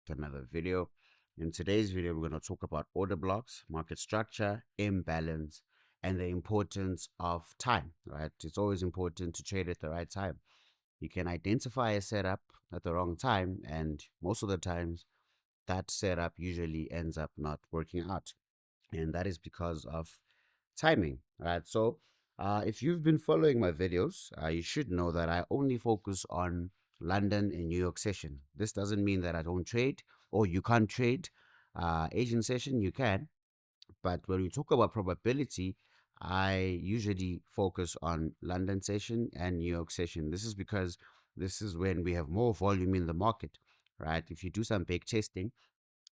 to another video. In today's video, we're going to talk about order blocks, market structure, imbalance, and the importance of time, right? It's always important to trade at the right time. You can identify a setup at the wrong time, and most of the times, that setup usually ends up not working out. And that is because of timing, right? So, if you've been following my videos, you should know that I only focus on London and New York session. This doesn't mean that I don't trade or you can't trade. Asian session, you can. But when we talk about probability, I usually focus on London session and New York session. This is because this is when we have more volume in the market, right? If you do some big testing,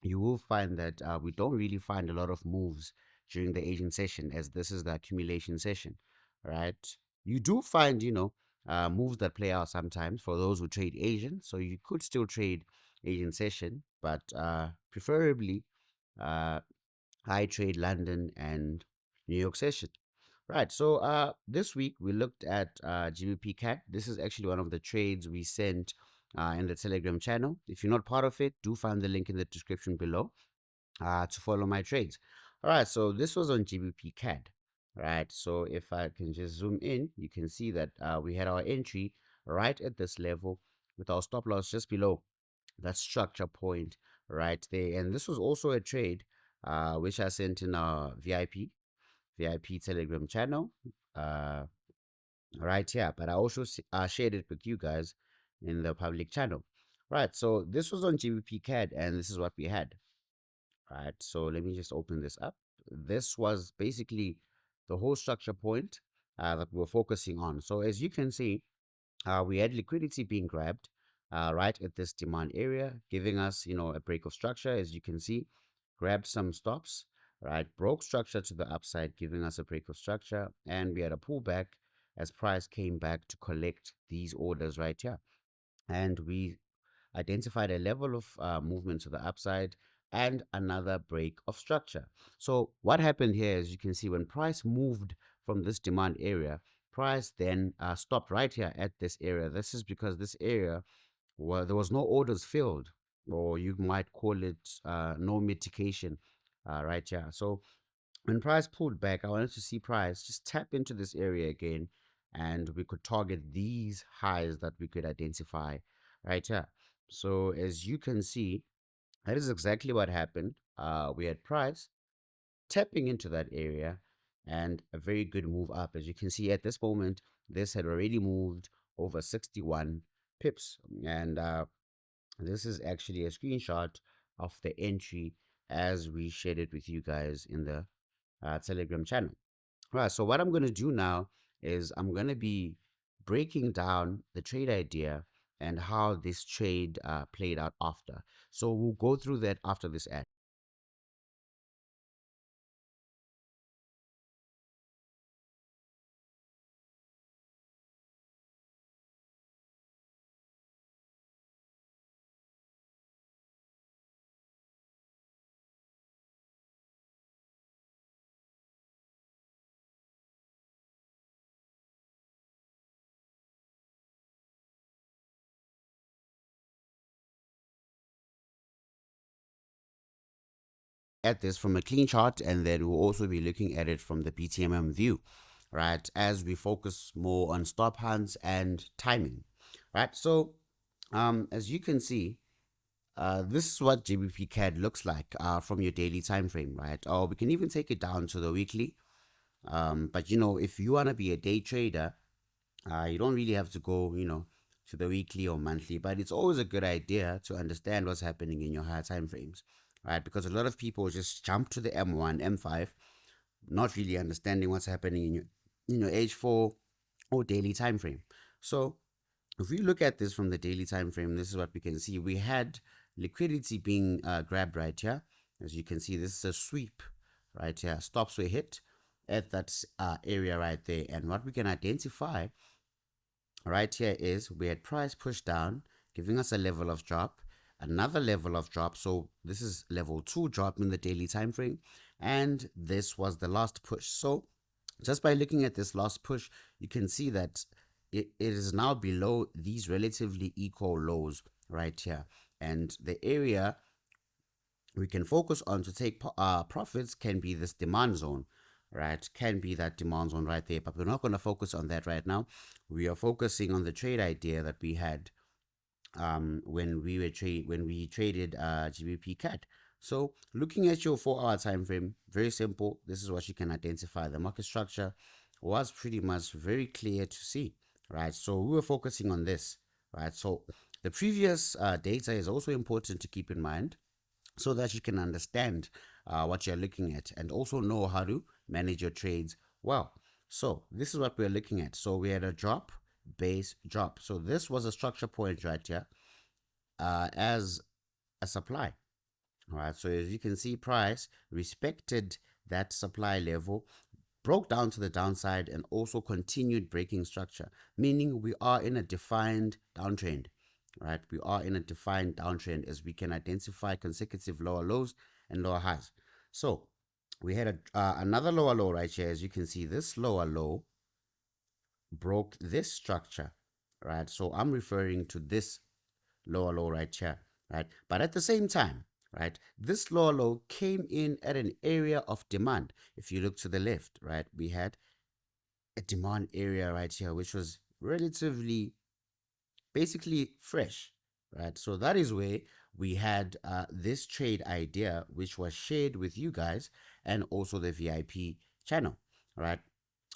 you will find that we don't really find a lot of moves during the Asian session, as this is the accumulation session, right? You do find, moves that play out sometimes for those who trade Asian. So you could still trade Asian session, but preferably uh, I trade London and New York session. Right. So this week we looked at GBPCAD. This is actually one of the trades we sent in the Telegram channel. If you're not part of it, do find the link in the description below to follow my trades. All right. So this was on GBPCAD. Right. So if I can just zoom in, you can see that we had our entry right at this level with our stop loss just below that structure point right there. And this was also a trade which I sent in our VIP Telegram channel right here. But I also shared it with you guys in the public channel. Right. So this was on GBP CAD and this is what we had. Right. So let me just open this up. This was basically the whole structure point that we're focusing on. So as you can see, we had liquidity being grabbed right at this demand area, giving us, a break of structure, as you can see, grabbed some stops, right, broke structure to the upside, giving us a break of structure, and we had a pullback as price came back to collect these orders right here. And we identified a level of movement to the upside and another break of structure. So what happened here is you can see when price moved from this demand area, price then stopped right here at this area. This is because this area, well, there was no orders filled, or you might call it no mitigation right here. So when price pulled back, I wanted to see price just tap into this area again, and we could target these highs that we could identify right here. So as you can see, that is exactly what happened. We had price tapping into that area and a very good move up. As you can see at this moment, this had already moved over 61 pips. And this is actually a screenshot of the entry as we shared it with you guys in the Telegram channel. Right. So what I'm going to do now is I'm going to be breaking down the trade idea and how this trade played out after. So we'll go through that after this ad. At this from a clean chart, and then we'll also be looking at it from the BTMM view, right? As we focus more on stop hunts and timing, right? So, as you can see, this is what GBP CAD looks like from your daily time frame, right? Or we can even take it down to the weekly. But if you want to be a day trader, you don't really have to go, to the weekly or monthly, but it's always a good idea to understand what's happening in your higher time frames, right? Because a lot of people just jump to the M1, M5, not really understanding what's happening in your H4 or daily time frame. So if we look at this from the daily time frame, this is what we can see. We had liquidity being grabbed right here. As you can see, this is a sweep right here. Stops were hit at that area right there. And what we can identify right here is we had price pushed down, giving us a level of drop, another level of drop. So this is level 2 drop in the daily time frame, and this was the last push. So just by looking at this last push, you can see that it is now below these relatively equal lows right here. And the area we can focus on to take profits can be this demand zone, right? Can be that demand zone right there. But we're not going to focus on that right now. We are focusing on the trade idea that we had when we traded GBPCAD. So looking at your 4-hour time frame, very simple. This is what you can identify. The market structure was pretty much very clear to see, right? So we were focusing on this, right? So the previous data is also important to keep in mind so that you can understand what you're looking at and also know how to manage your trades well. So this is what we're looking at. So we had a drop, base, drop. So this was a structure point right here as a supply. All right. So as you can see, price respected that supply level, broke down to the downside, and also continued breaking structure, meaning we are in a defined downtrend. Right, we are in a defined downtrend as we can identify consecutive lower lows and lower highs. So we had another lower low right here. As you can see, this lower low broke this structure, right? So I'm referring to this lower low right here, right? But at the same time, right, this lower low came in at an area of demand. If you look to the left, right, we had a demand area right here, which was relatively basically fresh, right? So that is where we had this trade idea, which was shared with you guys and also the VIP channel, right?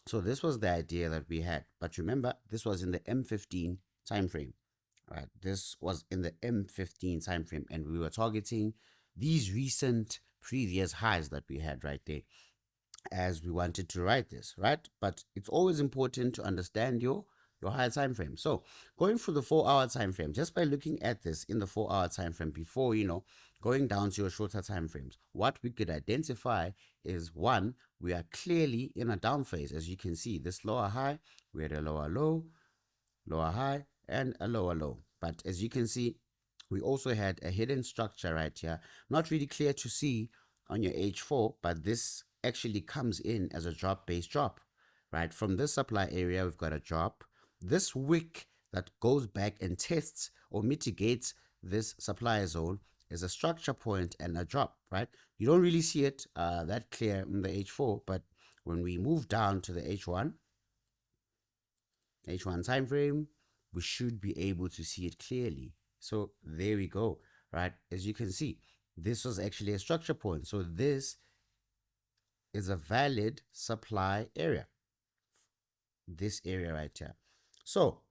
So this was the idea that we had. But remember, this was in the M15 time frame, right? This was in the M15 time frame, and we were targeting these recent previous highs that we had right there as we wanted to write this, right? But it's always important to understand your higher time frame. So going through the 4-hour time frame, just by looking at this in the 4-hour time frame before, going down to your shorter time frames, what we could identify is, one, we are clearly in a down phase. As you can see, this lower high, we had a lower low, lower high, and a lower low. But as you can see, we also had a hidden structure right here. Not really clear to see on your H4, but this actually comes in as a drop-based drop, right? From this supply area, we've got a drop. This wick that goes back and tests or mitigates this supply zone is a structure point and a drop, right? You don't really see it that clear in the H4, but when we move down to the H1 time frame, we should be able to see it clearly. So there we go, right? As you can see, this was actually a structure point. So this is a valid supply area, this area right here. So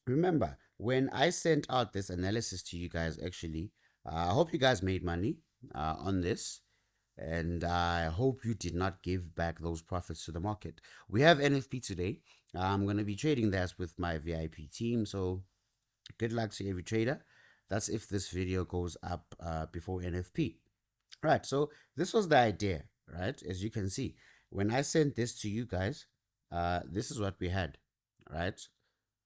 remember, when I sent out this analysis to you guys, actually, I hope you guys made money on this. And I hope you did not give back those profits to the market. We have NFP today. I'm going to be trading that with my VIP team. So good luck to every trader. That's if this video goes up before NFP. Right. So this was the idea, right? As you can see, when I sent this to you guys, this is what we had, right?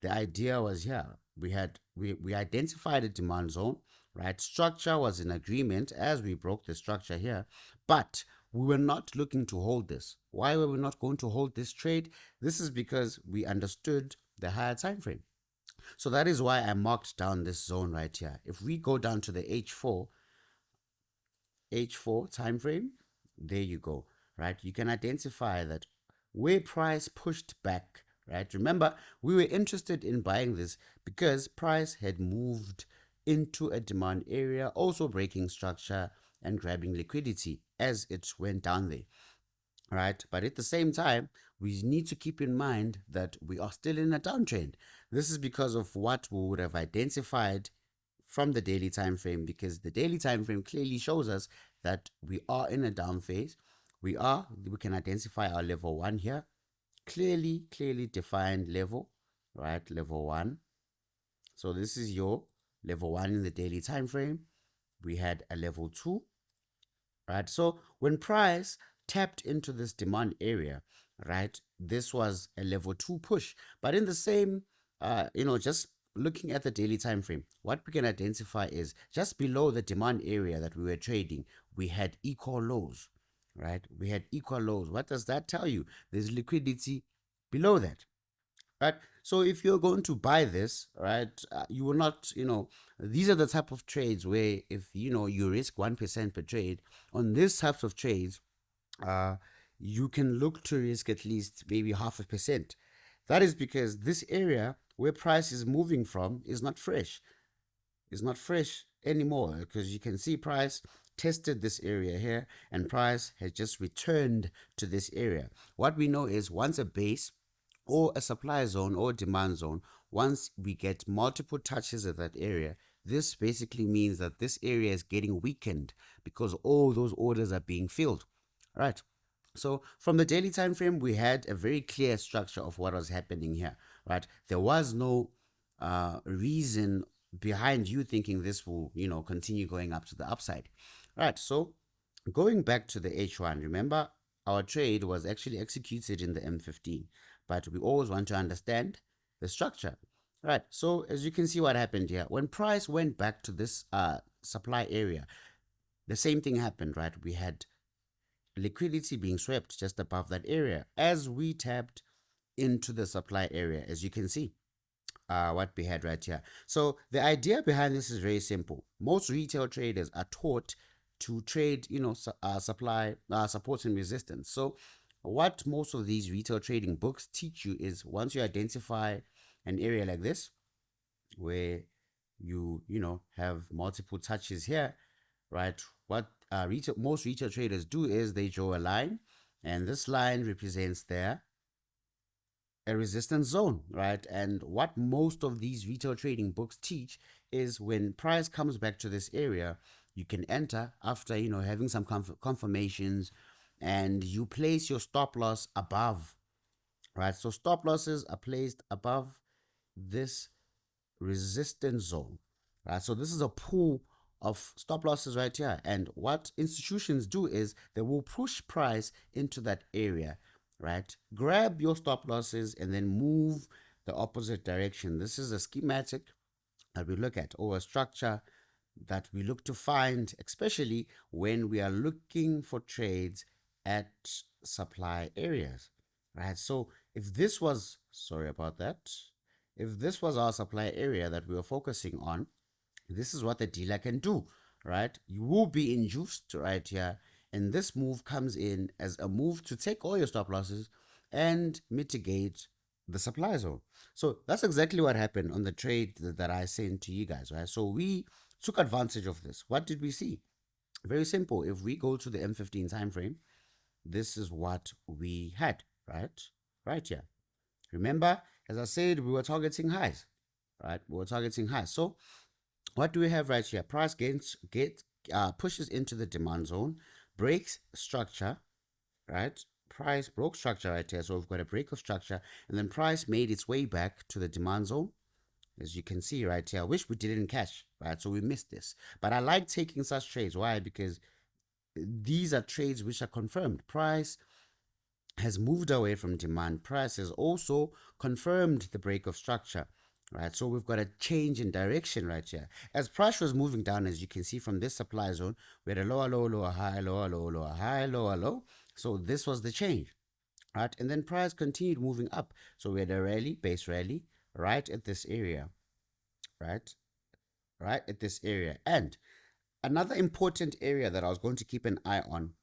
The idea was here. We identified a demand zone, right? Structure was in agreement as we broke the structure here, but we were not looking to hold this. Why were we not going to hold this trade? This is because we understood the higher time frame. So that is why I marked down this zone right here. If we go down to the H4 time frame, there you go, right? You can identify that where price pushed back, right? Remember, we were interested in buying this because price had moved into a demand area, also breaking structure and grabbing liquidity as it went down there, right? But at the same time, we need to keep in mind that we are still in a downtrend. This is because of what we would have identified from the daily time frame, because the daily time frame clearly shows us that we are in a down phase. We can identify our level 1 here, clearly defined level, right? Level 1. So this is your level 1 in the daily time frame. We had a level 2, right? So when price tapped into this demand area, right, this was a level 2 push. But in the same just looking at the daily time frame, what we can identify is just below the demand area that we were trading, we had equal lows, right? We had equal lows. What does that tell you? There's liquidity below that. right? So if you're going to buy this, right, you will not, these are the type of trades where if you risk 1% per trade on these types of trades, uh, you can look to risk at least maybe 0.5%. That is because this area where price is moving from is not fresh anymore, because you can see price tested this area here and price has just returned to this area. What we know is once a base or a supply zone or demand zone, once we get multiple touches at that area, this basically means that this area is getting weakened because all those orders are being filled. Right. So from the daily time frame, we had a very clear structure of what was happening here. Right. There was no reason behind you thinking this will, continue going up to the upside. Right. So going back to the H1, remember our trade was actually executed in the M15, but we always want to understand the structure. Right. So as you can see what happened here, when price went back to this supply area, the same thing happened, right? We had liquidity being swept just above that area as we tapped into the supply area, as you can see what we had right here. So the idea behind this is very simple. Most retail traders are taught to trade, supply, support and resistance. So what most of these retail trading books teach you is once you identify an area like this, where you have multiple touches here, right? What most retail traders do is they draw a line, and this line represents a resistance zone, right? And what most of these retail trading books teach is when price comes back to this area, you can enter after having some confirmations, and you place your stop loss above, right? So stop losses are placed above this resistance zone, right? So this is a pool of stop losses right here. And what institutions do is they will push price into that area, right? Grab your stop losses and then move the opposite direction. This is a schematic that we look at, or a structure that we look to find, especially when we are looking for trades at supply areas, right? So if this was, sorry about that, if this was our supply area that we were focusing on, this is what the dealer can do, right? You will be induced right here, and this move comes in as a move to take all your stop losses and mitigate the supply zone. So that's exactly what happened on the trade that I sent to you guys, right? So we took advantage of this. What did we see? Very simple. If we go to the M15 time frame, this is what we had, right? Right here. Remember, as I said, we were targeting highs, right? We were targeting highs. So what do we have right here? Price pushes into the demand zone, breaks structure, right? Price broke structure right here. So we've got a break of structure, and then price made its way back to the demand zone, as you can see right here. I wish we didn't catch, right? So we missed this. But I like taking such trades. Why? Because these are trades which are confirmed. Price has moved away from demand. Price has also confirmed the break of structure, right? So we've got a change in direction right here. As price was moving down, as you can see from this supply zone, we had a lower low, lower high, lower low, lower high, lower low. So this was the change, right? And then price continued moving up. So we had a rally, base rally, right at this area, right? Right at this area. And another important area that I was going to keep an eye on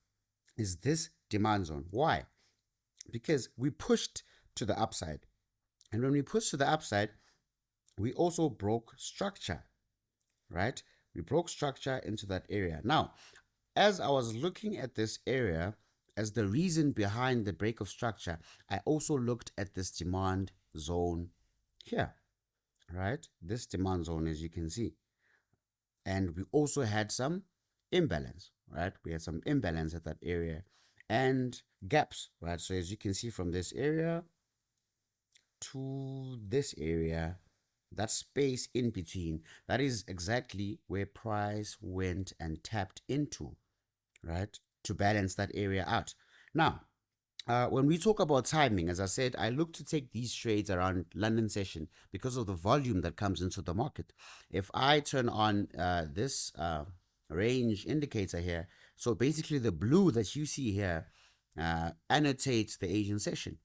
is this demand zone. Why? Because we pushed to the upside. And when we pushed to the upside, we also broke structure, right? We broke structure into that area. Now, as I was looking at this area as the reason behind the break of structure, I also looked at this demand zone here, right? This demand zone, as you can see. And we also had some imbalance, right? We had some imbalance at that area and gaps, right? So as you can see from this area to this area, that space in between, that is exactly where price went and tapped into, right? To balance that area out. Now, when we talk about timing, as I said, I look to take these trades around London session because of the volume that comes into the market. If I turn on this range indicator here, so basically the blue that you see here annotates the Asian session.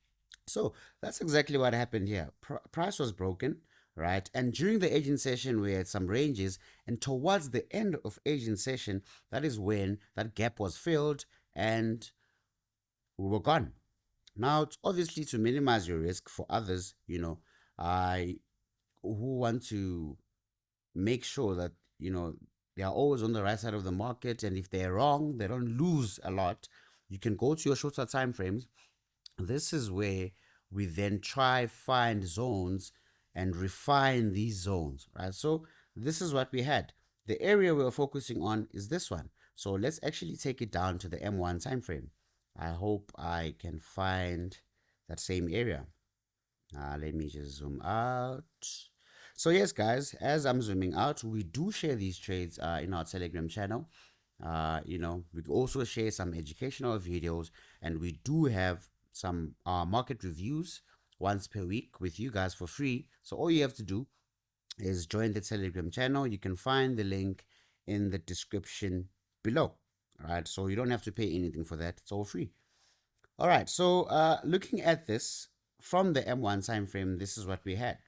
So that's exactly what happened here. Price was broken, right? And during the agent session, we had some ranges, and towards the end of agent session, that is when that gap was filled and we were gone. Now, it's obviously to minimize your risk for others, I who want to make sure that they are always on the right side of the market, and if they're wrong, they don't lose a lot. You can go to your shorter time frames. This is where we then try find zones and refine these zones, right? So this is what we had. The area we're focusing on is this one. So let's actually take it down to the M1 time frame. I hope I can find that same area. Let me just zoom out. So yes, guys, as I'm zooming out, we do share these trades in our Telegram channel. We also share some educational videos, and we do have some market reviews once per week with you guys for free. So all you have to do is join the Telegram channel. You can find the link in the description below. All right, so you don't have to pay anything for that. It's all free. All right, so looking at this from the M1 time frame, this is what we had,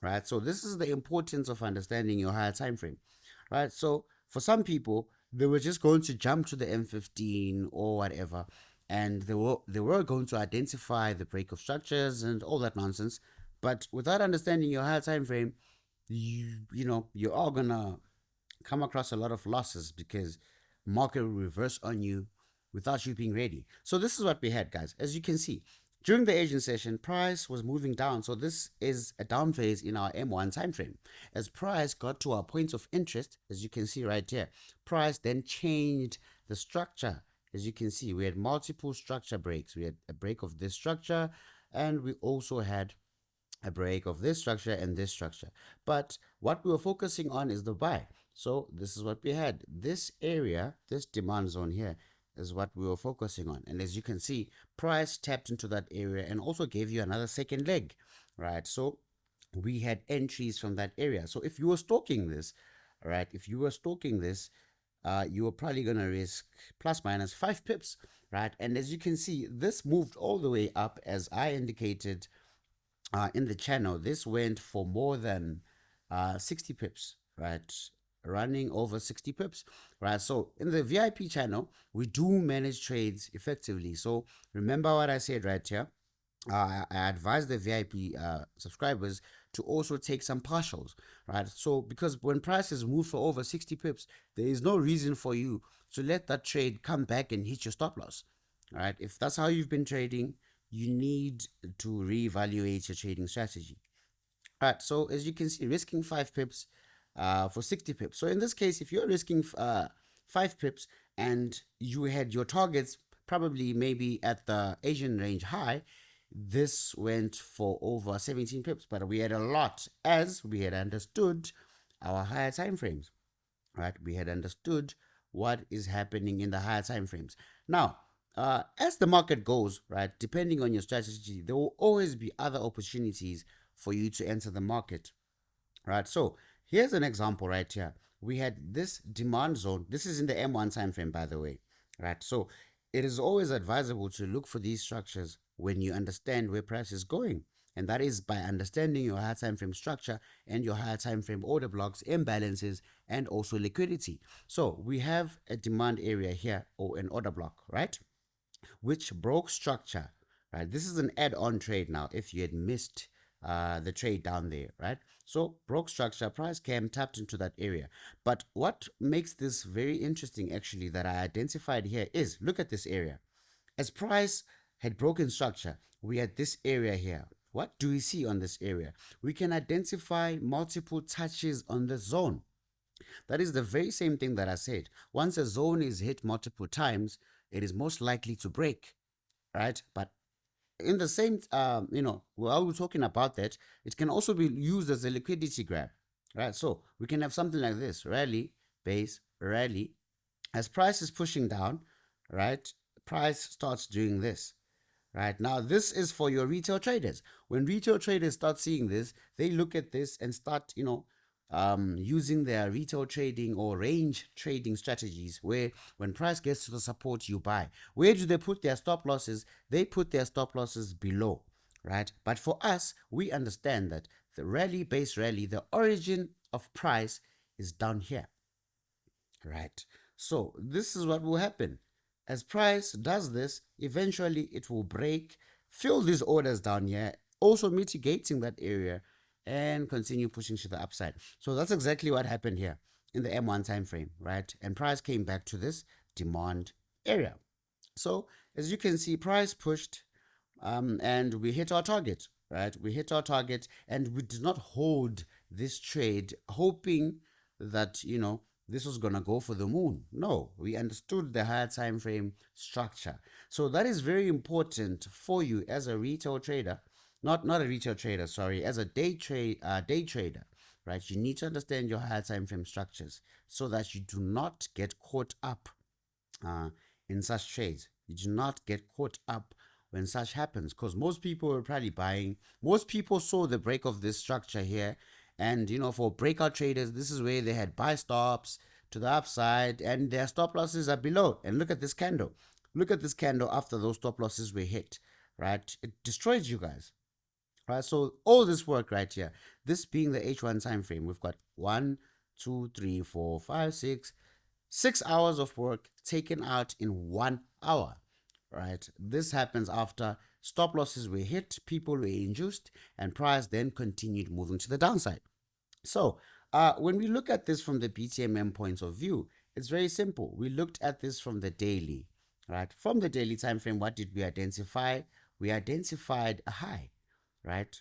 right? So this is the importance of understanding your higher time frame, right? So for some people, they were just going to jump to the M15 or whatever, and they were going to identify the break of structures and all that nonsense. But without understanding your higher time frame, you are gonna come across a lot of losses because market will reverse on you without you being ready. So this is what we had, guys. As you can see, during the Asian session, price was moving down. So this is a down phase in our M1 time frame. As price got to our points of interest, as you can see right here, price then changed the structure. As you can see, we had multiple structure breaks. We had a break of this structure, and we also had a break of this structure and this structure. But what we were focusing on is the buy. So this is what we had. This area, this demand zone here, is what we were focusing on. And as you can see, price tapped into that area and also gave you another second leg, right? So we had entries from that area. So if you were stalking this, right, you were probably going to risk plus minus 5 pips, right? And as you can see, this moved all the way up as I indicated in the channel. This went for more than 60 pips, right? Running over 60 pips, right? So in the VIP channel, we do manage trades effectively. So remember what I said right here. I advise the VIP subscribers to also take some partials, right? So because when prices move for over 60 pips, there is no reason for you to let that trade come back and hit your stop loss, right? If that's how you've been trading, you need to reevaluate your trading strategy. All right, so as you can see, risking 5 pips for 60 pips. So in this case, if you're risking 5 pips and you had your targets probably maybe at the Asian range high, this went for over 17 pips, but we had a lot as we had understood our higher time frames, right? We had understood what is happening in the higher time frames. Now, as the market goes, right, depending on your strategy, there will always be other opportunities for you to enter the market, right? So here's an example right here. We had this demand zone. This is in the M1 time frame, by the way, right? So it is always advisable to look for these structures when you understand where price is going. And that is by understanding your higher time frame structure and your higher time frame order blocks, imbalances, and also liquidity. So we have a demand area here or an order block, right? Which broke structure, right? This is an add-on trade now if you had missed the trade down there, right? So broke structure, price came, tapped into that area. But what makes this very interesting actually that I identified here is, look at this area. As price had broken structure, we had this area here. What do we see on this area? We can identify multiple touches on the zone. That is the very same thing that I said. Once a zone is hit multiple times, it is most likely to break, right? But in the same, while we're talking about that, it can also be used as a liquidity grab, right? So we can have something like this: rally, base, rally. As price is pushing down, right? Price starts doing this, right? Now, this is for your retail traders. When retail traders start seeing this, they look at this and start, using their retail trading or range trading strategies where when price gets to the support, you buy. Where do they put their stop losses? They put their stop losses below, right? But for us, we understand that the rally, base rally, the origin of price is down here, right? So this is what will happen. As price does this, eventually it will break, fill these orders down here, also mitigating that area and continue pushing to the upside. So that's exactly what happened here in the M1 time frame, right? And price came back to this demand area. So as you can see, price pushed and we hit our target, right? We hit our target and we did not hold this trade hoping that, this was going to go for the moon. No, we understood the higher time frame structure. So that is very important for you as a retail trader, not a retail trader, sorry, as a day trader, right? You need to understand your higher time frame structures so that you do not get caught up uh, in such trades. You do not get caught up when such happens, because most people were probably buying. Most people saw the break of this structure here, and for breakout traders, this is where they had buy stops to the upside, and their stop losses are below. And look at this candle. Look at this candle after those stop losses were hit, right? It destroys you guys. Right, so all this work right here, this being the H1 time frame, we've got 1, 2, 3, 4, 5, 6 hours of work taken out in 1 hour, right? This happens after stop losses were hit, people were induced, and price then continued moving to the downside. So when we look at this from the BTMM point of view, it's very simple. We looked at this from the daily, right? From the daily time frame, what did we identify? We identified a high, right?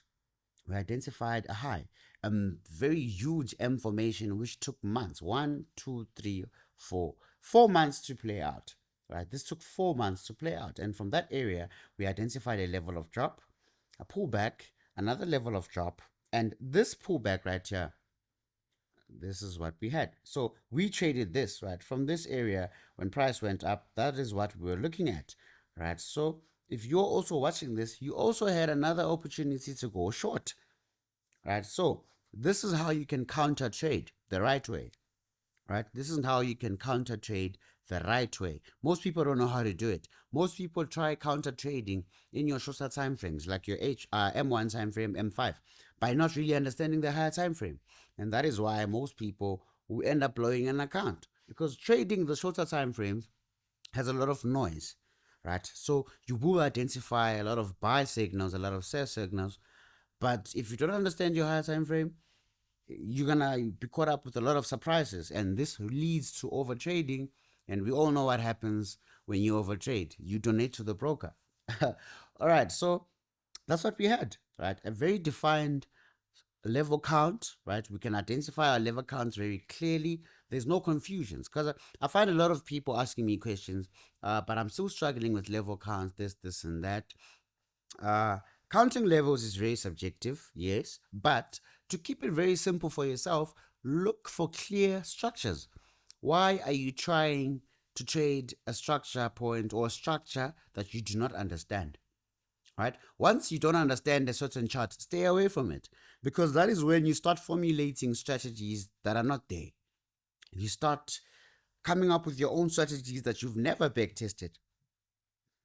We identified a high, very huge M formation, which took months, 1, 2, 3, 4 months to play out, right? This took 4 months to play out. And from that area, we identified a level of drop, a pullback, another level of drop, and this pullback right here, this is what we had. So we traded this, right? From this area, when price went up, that is what we were looking at, right? So if you're also watching this, you also had another opportunity to go short, right? So this is how you can counter trade the right way, right? This is how you can counter trade the right way. Most people don't know how to do it. Most people try counter trading in your shorter time frames, like your M1 time frame, M5, by not really understanding the higher time frame. And that is why most people will end up blowing an account, because trading the shorter time frames has a lot of noise, right? So you will identify a lot of buy signals, a lot of sell signals, but if you don't understand your higher time frame, you're gonna be caught up with a lot of surprises, and this leads to overtrading. And we all know what happens when you overtrade. You donate to the broker. All right, so that's what we had, right? A very defined level count, right? We can identify our level counts very clearly. There's no confusions, because I find a lot of people asking me questions, but I'm still struggling with level counts, this, and that. Counting levels is very subjective, yes, but to keep it very simple for yourself, look for clear structures. Why are you trying to trade a structure point or a structure that you do not understand? Right? Once you don't understand a certain chart, stay away from it, because that is when you start formulating strategies that are not there. You start coming up with your own strategies that you've never back tested.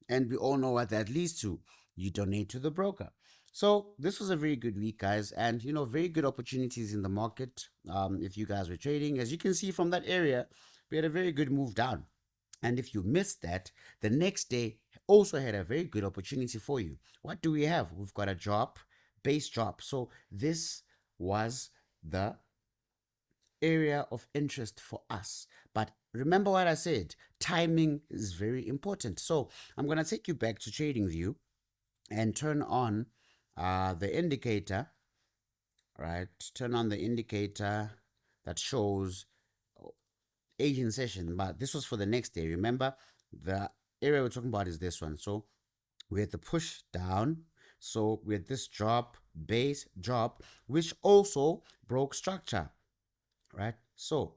And we all know what that leads to. You donate to the broker. So this was a very good week, guys, and very good opportunities in the market. If you guys were trading, as you can see from that area, we had a very good move down. And if you missed that, the next day also had a very good opportunity for you. What do we have? We've got a drop, base drop. So this was the area of interest for us. But remember what I said, timing is very important. So I'm going to take you back to TradingView and turn on the indicator, right? Turn on the indicator that shows Asian session, but this was for the next day. Remember, the area we're talking about is this one. So we had the push down. So we had this drop, base drop, which also broke structure, right? So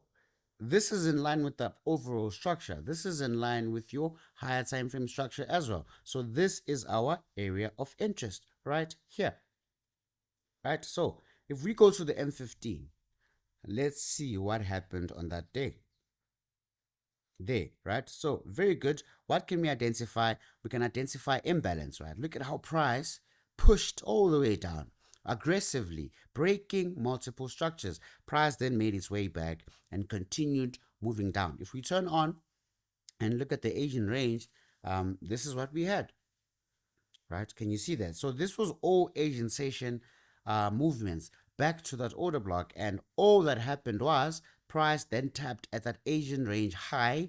this is in line with the overall structure. This is in line with your higher time frame structure as well. So this is our area of interest right here, right? So if we go to the M15, let's see what happened on that day. There, right? So very good. What can we identify? We can identify imbalance, right? Look at how price pushed all the way down, aggressively breaking multiple structures. Price then made its way back and continued moving down. If we turn on and look at the Asian range, this is what we had, right? Can you see that? So this was all Asian session movements back to that order block, and all that happened was price then tapped at that Asian range high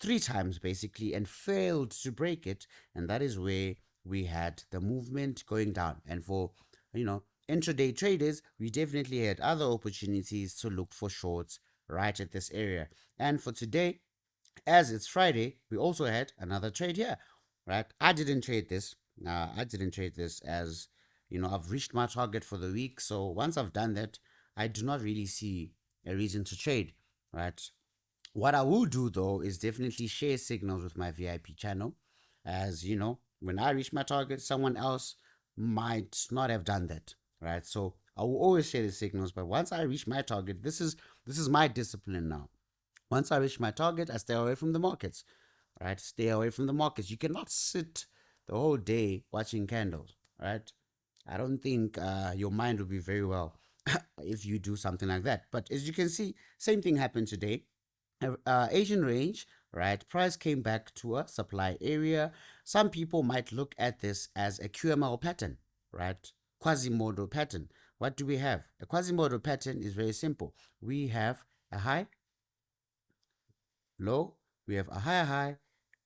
3 times basically and failed to break it, and that is where we had the movement going down. And for intraday traders, we definitely had other opportunities to look for shorts right at this area. And for today, as it's Friday, we also had another trade here, right? I didn't trade this. As I've reached my target for the week. So once I've done that, I do not really see a reason to trade, right? What I will do though is definitely share signals with my VIP channel, as when I reach my target, someone else might not have done that, right? So I will always share the signals, but once I reach my target, this is my discipline now. Once I reach my target, I stay away from the markets, right? Stay away from the markets. You cannot sit the whole day watching candles, right? I don't think your mind will be very well if you do something like that. But as you can see, same thing happened today. Asian range, right? Price came back to a supply area. Some people might look at this as a QML pattern, right? Quasimodo pattern. What do we have? A Quasimodo pattern is very simple. We have a high, low, we have a higher high,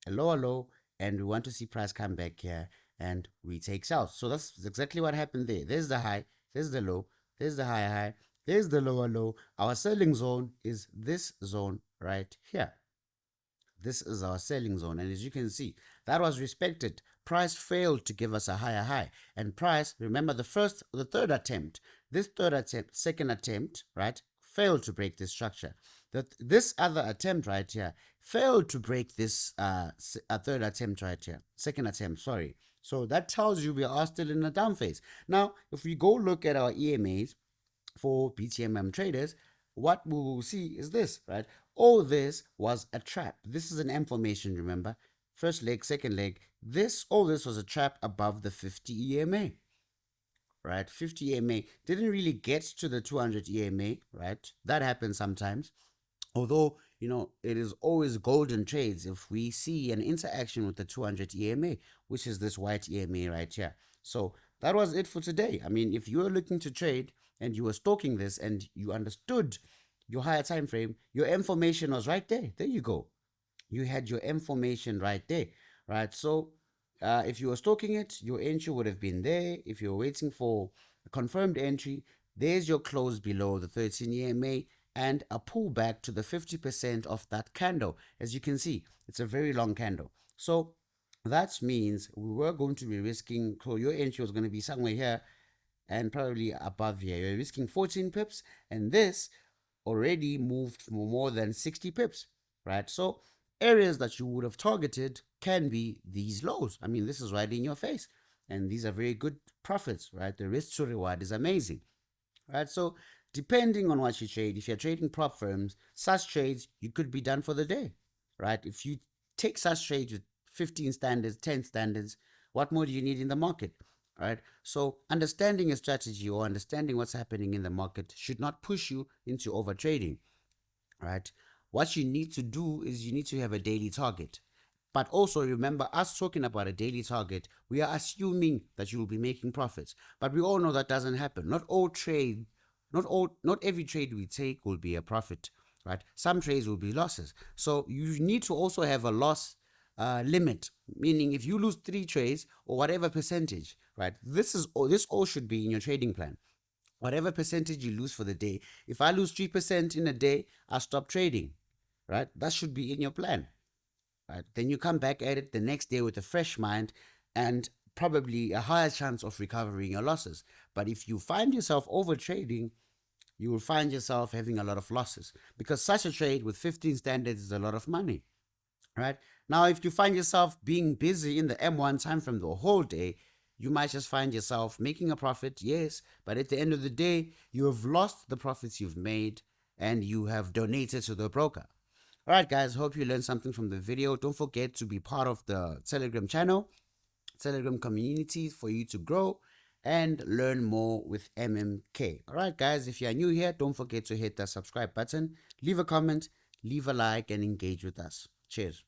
a lower low, and we want to see price come back here and we take sales. So that's exactly what happened there. There's the high, there's the low, there's the higher high, there's the lower low. Our selling zone is this zone right here. This is our selling zone, and as you can see, that was respected. Price failed to give us a higher high, and price, remember the third attempt, second attempt, right, failed to break this structure. This other attempt right here failed to break this third attempt right here, second attempt, sorry. So that tells you we are still in a down phase. Now, if we go look at our EMAs for BTMM traders, what we will see is this, right? All this was a trap. This is an M formation, remember? First leg, second leg. All this was a trap above the 50 EMA, right? 50 EMA didn't really get to the 200 EMA, right? That happens sometimes. Although, it is always golden trades if we see an interaction with the 200 EMA, which is this white EMA right here. So that was it for today. I mean, if you were looking to trade and you were stalking this and you understood your higher time frame, your information was right there. There you go. You had your information right there, right? So if you were stalking it, your entry would have been there. If you're waiting for a confirmed entry, there's your close below the 13 EMA and a pullback to the 50% of that candle. As you can see, it's a very long candle. So that means we were going to be risking, so your entry was going to be somewhere here and probably above here. You're risking 14 pips, and this already moved for more than 60 pips, right? So areas that you would have targeted can be these lows. I mean, this is right in your face, and these are very good profits, right? The risk to reward is amazing, right? So depending on what you trade, if you're trading prop firms, such trades, you could be done for the day, right? If you take such trades with 15 standards, 10 standards, what more do you need in the market, right? So understanding a strategy or understanding what's happening in the market should not push you into over trading, right? What you need to do is you need to have a daily target. But also remember, us talking about a daily target, we are assuming that you will be making profits. But we all know that doesn't happen. Not every trade we take will be a profit, right? Some trades will be losses. So you need to also have a loss limit, meaning if you lose 3 trades or whatever percentage, right? This all should be in your trading plan. Whatever percentage you lose for the day. If I lose 3% in a day, I stop trading, right? That should be in your plan, right? Then you come back at it the next day with a fresh mind and probably a higher chance of recovering your losses. But if you find yourself over trading, you will find yourself having a lot of losses, because such a trade with 15 standards is a lot of money, right? Now, if you find yourself being busy in the M1 time frame the whole day, you might just find yourself making a profit, yes, but at the end of the day, you have lost the profits you've made and you have donated to the broker. All right, guys, hope you learned something from the video. Don't forget to be part of the Telegram channel, Telegram community for you to grow. and learn more with MMK. All right, guys, if you are new here, don't forget to hit the subscribe button, leave a comment, leave a like, and engage with us. Cheers.